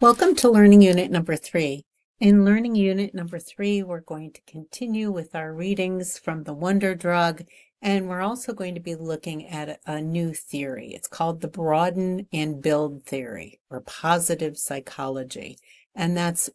Welcome to Learning Unit number 3. In Learning Unit number 3, we're going to continue with our readings from the Wonder Drug, and we're also going to be looking at a new theory. It's called the Broaden and Build theory, or positive psychology. And this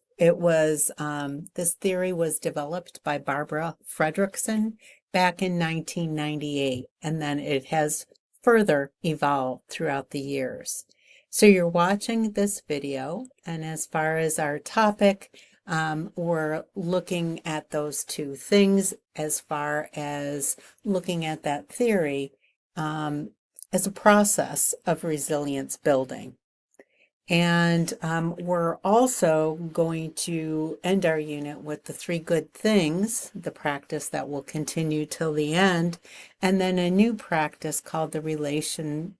theory was developed by Barbara Fredrickson back in 1998, and then it has further evolved throughout the years. So you're watching this video, and as far as our topic, we're looking at those two things as far as looking at that theory as a process of resilience building. And we're also going to end our unit with the 3 good things, the practice that will continue till the end, and then a new practice called the relational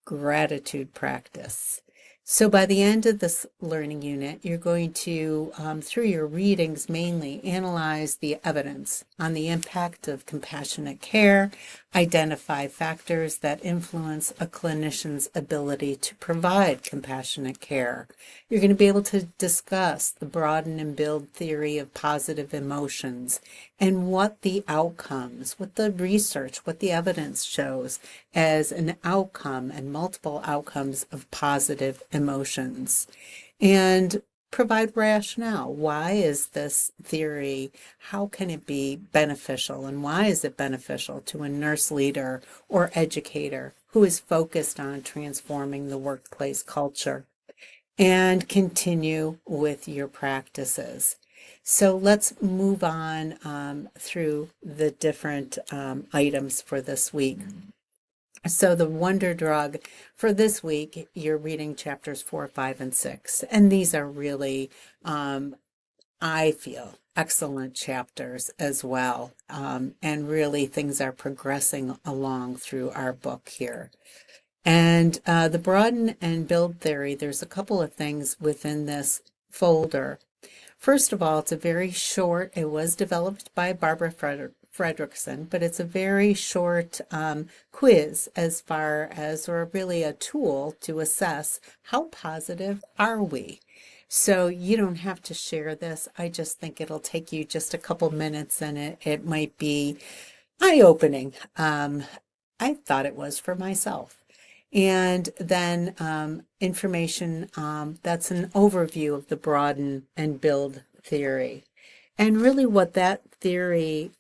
gratitude practice. So by the end of this learning unit, you're going to, through your readings mainly, analyze the evidence on the impact of compassionate care, identify factors that influence a clinician's ability to provide compassionate care. You're going to be able to discuss the broaden and build theory of positive emotions and what the outcomes, what the research, what the evidence shows as an outcome and multiple outcomes of positive emotions, and provide rationale. Why is this theory, how can it be beneficial, and why is it beneficial to a nurse leader or educator who is focused on transforming the workplace culture? And continue with your practices. So let's move on through the different items for this week. So the Wonder Drug for this week, you're reading chapters 4, 5, and 6. And these are really, I feel, excellent chapters as well. And really things are progressing along through our book here. And the broaden and build theory, there's a couple of things within this folder. First of all, it's a very short, it was developed by Barbara Fredrickson, but it's a very short quiz as far as, or really a tool to assess how positive are we. So you don't have to share this. I just think it'll take you just a couple minutes, and it might be eye-opening. I thought it was for myself. And then information that's an overview of the broaden and build theory. And really what that theory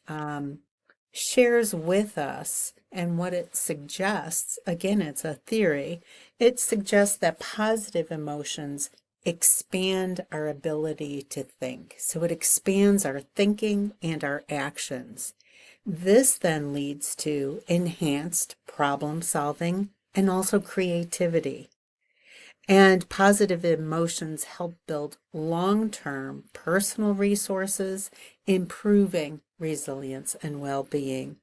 shares with us and what it suggests, again, it's a theory, it suggests that positive emotions expand our ability to think. So it expands our thinking and our actions. This then leads to enhanced problem solving and also creativity. And positive emotions help build long-term personal resources, improving resilience and well-being.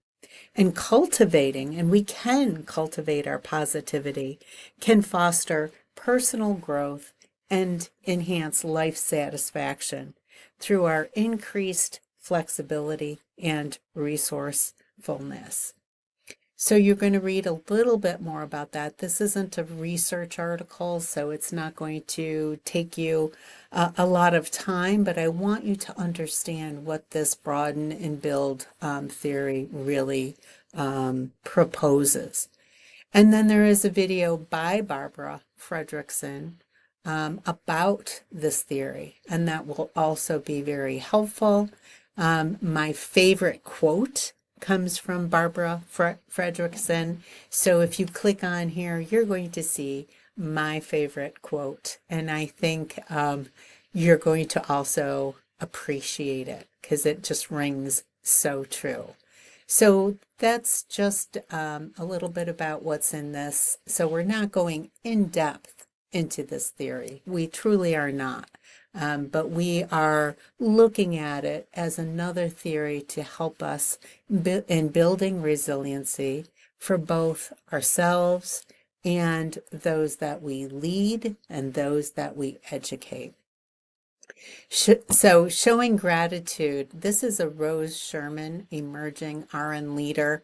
And cultivating, and we can cultivate our positivity, can foster personal growth and enhance life satisfaction through our increased flexibility and resourcefulness. So you're going to read a little bit more about that. This isn't a research article, so it's not going to take you a lot of time, but I want you to understand what this broaden and build theory really proposes. And then there is a video by Barbara Fredrickson about this theory, and that will also be very helpful. My favorite quote comes from Barbara Fredrickson. So if you click on here, you're going to see my favorite quote. And I think you're going to also appreciate it because it just rings so true. So that's just a little bit about what's in this. So we're not going in depth into this theory. We truly are not. But we are looking at it as another theory to help us in building resiliency for both ourselves and those that we lead and those that we educate. So showing gratitude, this is a Rose Sherman Emerging RN Leader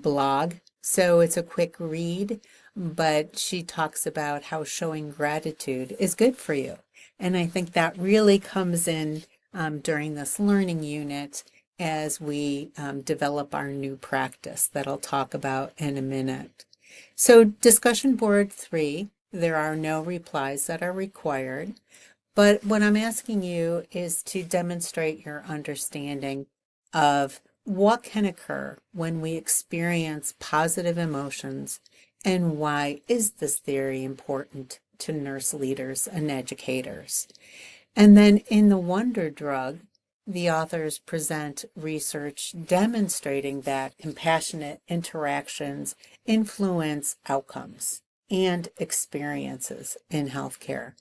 blog. So it's a quick read. but she talks about how showing gratitude is good for you. And I think that really comes in during this learning unit as we develop our new practice that I'll talk about in a minute. So, discussion board 3, there are no replies that are required. But what I'm asking you is to demonstrate your understanding of what can occur when we experience positive emotions and why is this theory important to nurse leaders and educators. And then in the Wonder Drug, the authors present research demonstrating that compassionate interactions influence outcomes and experiences in healthcare.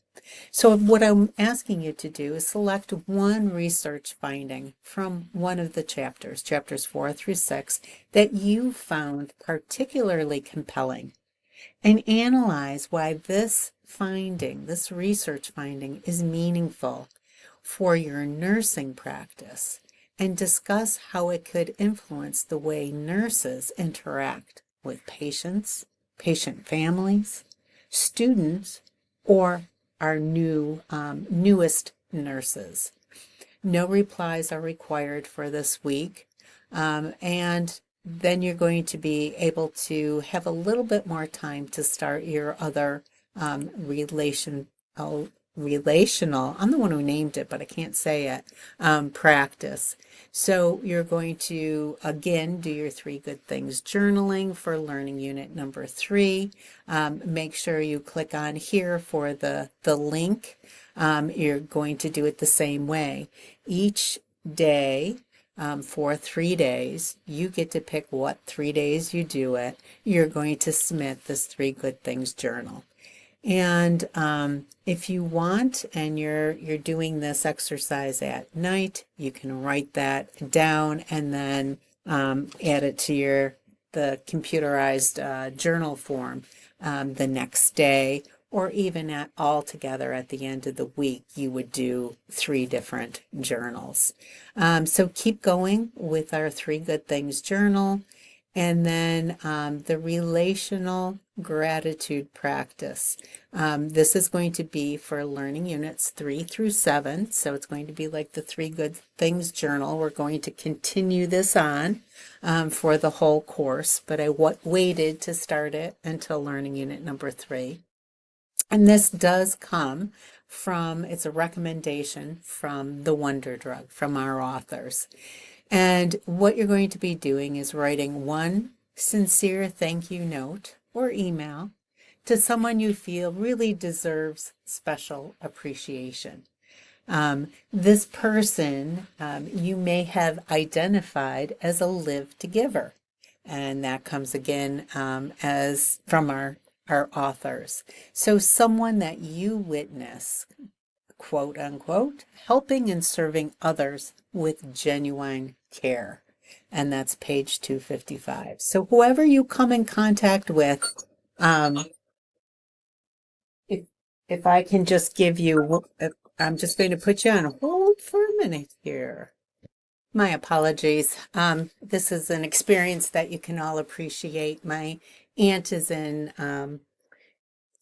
So what I'm asking you to do is select one research finding from one of the chapters, chapters 4 through 6, that you found particularly compelling, and analyze why this finding, this research finding, is meaningful for your nursing practice, and discuss how it could influence the way nurses interact with patients, patient families, students, or our newest nurses. No replies are required for this week. And then you're going to be able to have a little bit more time to start your other relational, I'm the one who named it, but I can't say it, practice. So you're going to, again, do your 3 good things journaling for learning unit number 3. Make sure you click on here for the link. You're going to do it the same way. Each day, for 3 days, you get to pick what 3 days you do it. You're going to submit this 3 good things journal. And if you want, and you're doing this exercise at night, you can write that down and then add it to the computerized journal form the next day, or even all together at the end of the week, you would do 3 different journals. So keep going with our 3 good things journal. And then the relational gratitude practice. This is going to be for learning units 3 through 7. So it's going to be like the 3 good things journal. We're going to continue this on for the whole course, but I waited to start it until learning unit number 3. And this does come from, it's a recommendation from the Wonder Drug, from our authors. And what you're going to be doing is writing one sincere thank you note or email to someone you feel really deserves special appreciation. This person you may have identified as a live to giver, and that comes again as from our authors. So someone that you witness, quote unquote, helping and serving others with genuine care. And that's page 255. So whoever you come in contact with, um, if, if I can just give you, I'm just going to put you on hold for a minute here. My apologies. This is an experience that you can all appreciate. My aunt is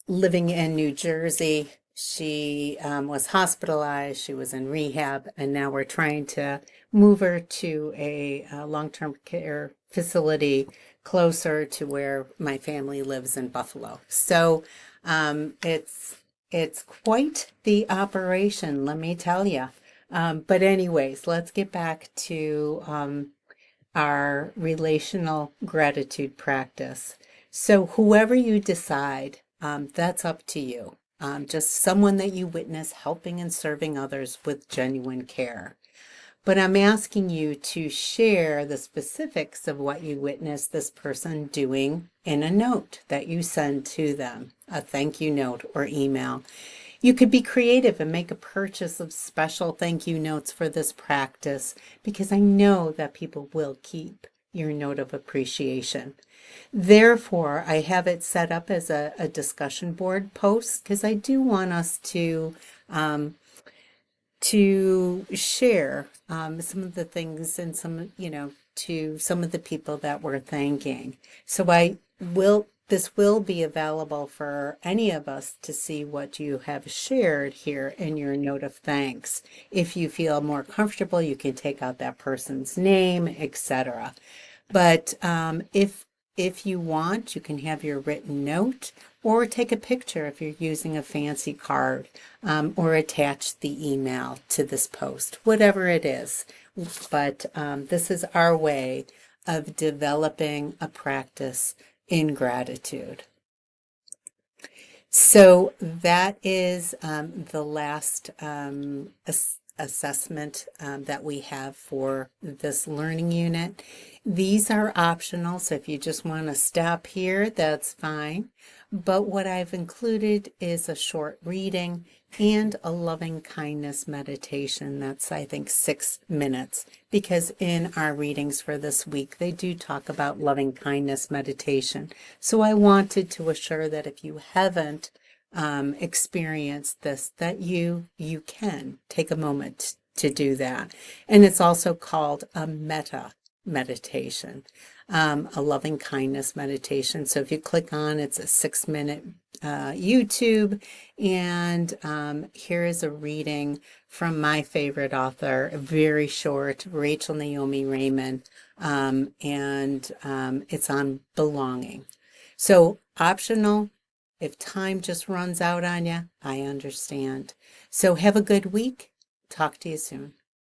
living in New Jersey. She was hospitalized, she was in rehab, and now we're trying to move her to a long-term care facility closer to where my family lives in Buffalo. So it's quite the operation, let me tell you. But anyways, let's get back to our relational gratitude practice. So whoever you decide, that's up to you. Just someone that you witness helping and serving others with genuine care. But I'm asking you to share the specifics of what you witnessed this person doing in a note that you send to them, a thank you note or email. You could be creative and make a purchase of special thank you notes for this practice, because I know that people will keep your note of appreciation. Therefore, I have it set up as a discussion board post, because I do want us to share some of the things and some, to some of the people that we're thanking. So I will This will be available for any of us to see what you have shared here in your note of thanks. If you feel more comfortable, you can take out that person's name, etc. But if you want, you can have your written note or take a picture if you're using a fancy card, or attach the email to this post, whatever it is. But this is our way of developing a practice in gratitude. So that is the last assessment that we have for this learning unit. These are optional, so if you just want to stop here, that's fine. But what I've included is a short reading and a loving kindness meditation. That's, I think, 6 minutes, because in our readings for this week, they do talk about loving kindness meditation. So I wanted to assure that if you haven't experienced this, that you can take a moment to do that. And it's also called a metta meditation, a loving kindness meditation. So if you click on, it's a 6 minute YouTube, and here is a reading from my favorite author, very short, Rachel Naomi Raymond, and it's on belonging. So optional. If time just runs out on you, I understand. So have a good week. Talk to you soon.